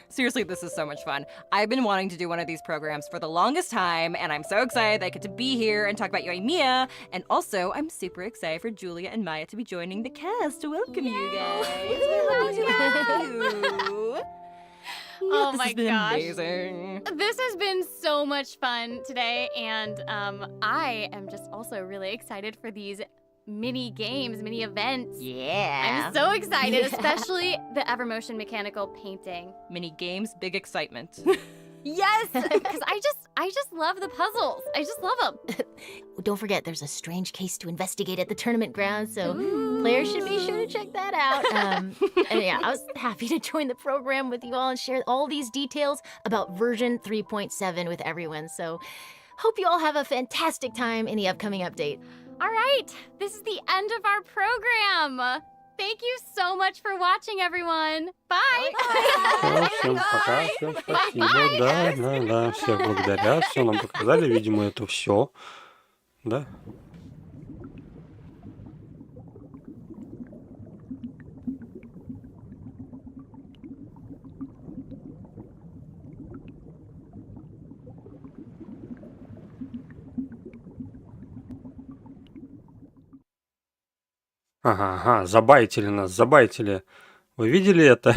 Seriously, this is so much fun. I've been wanting to do one of these programs for the longest time, and I'm so excited that I get to be here and talk about Yoimiya. And also, I'm super excited for Julia and Maya to be joining the cast. To welcome you guys. Oh This my has been gosh. amazing. This has been so much fun today, and I am just also really excited for these mini games, mini events. Yeah. I'm so excited, especially the Evermotion mechanical painting. Mini games, big excitement. Yes, because I just love the puzzles. I just love them. Don't forget, there's a strange case to investigate at the tournament grounds, so players should be sure to check that out. And yeah, I was happy to join the program with you all and share all these details about version 3.7 with everyone. So hope you all have a fantastic time in the upcoming update. All right, this is the end of our program. Thank you so much for watching, everyone. Bye. Всем пока, всем спасибо. Да, всех благодарят, все нам показали, видимо, это все. Да? Ага, забайтили нас, забайтили. Вы видели это?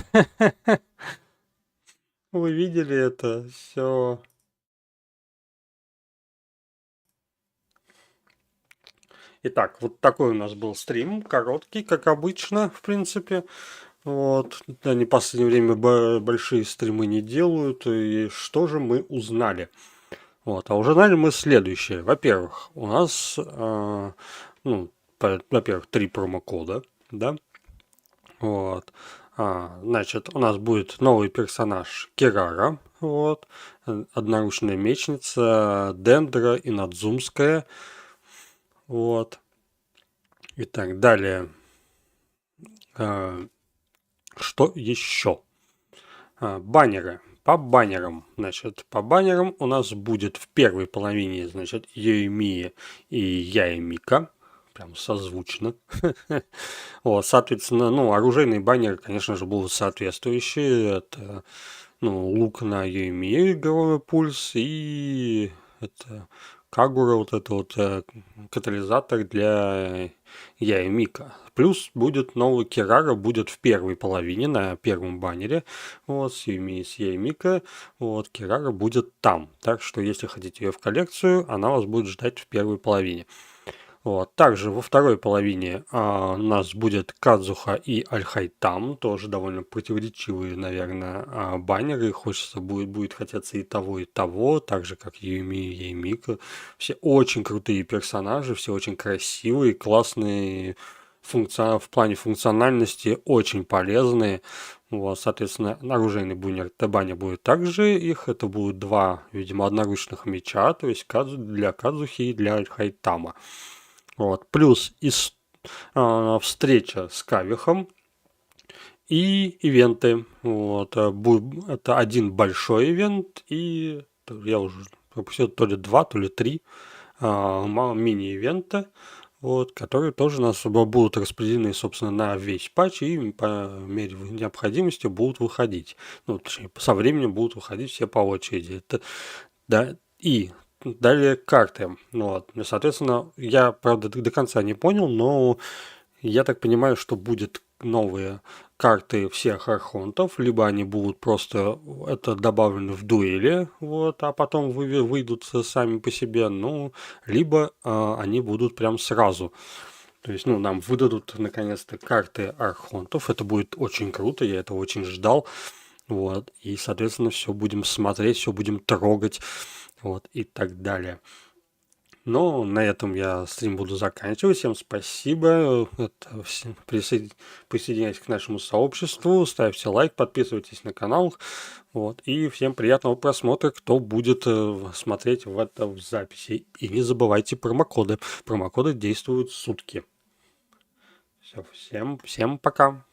Вы видели это? Все. Итак, вот такой у нас был стрим, короткий, как обычно, в принципе. Вот. Они в последнее время большие стримы не делают. И что же мы узнали? Вот. А узнали мы следующее. Во-первых, у нас, во-первых, 3 промокода, да? Вот. Значит, у нас будет новый персонаж Керара, вот, одноручная мечница, Дендра и Надзумская, вот. Итак, далее, что еще? Баннеры. По баннерам, значит, у нас будет в первой половине, значит, Йоимия и Яемика. Прям созвучно. Вот, соответственно, оружейные баннеры, конечно же, будут соответствующие. Это, лук на Йоимию, игровой пульс, и это Кагура, вот это вот катализатор для Яемика. Плюс будет новый Керара, будет в первой половине, на первом баннере, вот, с Йоимией, с Яемика, вот, Керара будет там. Так что, если хотите ее в коллекцию, она вас будет ждать в первой половине. Вот. Также во второй половине у нас будет Кадзуха и Альхайтам, тоже довольно противоречивые, наверное, баннеры. Хочется будет хотеться и того, так же как Юми и Яемика. Все очень крутые персонажи, все очень красивые, классные, в плане функциональности очень полезные. Вот, соответственно, оружейный баннер будет также их. Это будут 2, видимо, одноручных меча, то есть для Кадзухи и для Альхайтама. Вот. Плюс встреча с Кавихом и ивенты. Вот. Это один большой ивент и я уже пропустил то ли 2, то ли 3 мини-ивента, вот, которые тоже у нас будут распределены, собственно, на весь патч и по мере необходимости будут выходить. Точнее, со временем будут выходить все по очереди. И далее карты. Вот. Соответственно, я, правда, до конца не понял, но я так понимаю, что будут новые карты всех архонтов, либо они будут просто это добавлены в дуэли, вот, а потом выйдут сами по себе, либо они будут прям сразу. То есть, нам выдадут наконец-то карты архонтов. Это будет очень круто, я этого очень ждал. Вот. И, соответственно, все будем смотреть, все будем трогать. Вот, и так далее. Но на этом я стрим буду заканчивать. Всем спасибо. Присоединяйтесь к нашему сообществу, ставьте лайк, подписывайтесь на канал. Вот, и всем приятного просмотра, кто будет смотреть это в записи. И не забывайте промокоды. Промокоды действуют сутки. Все, всем пока.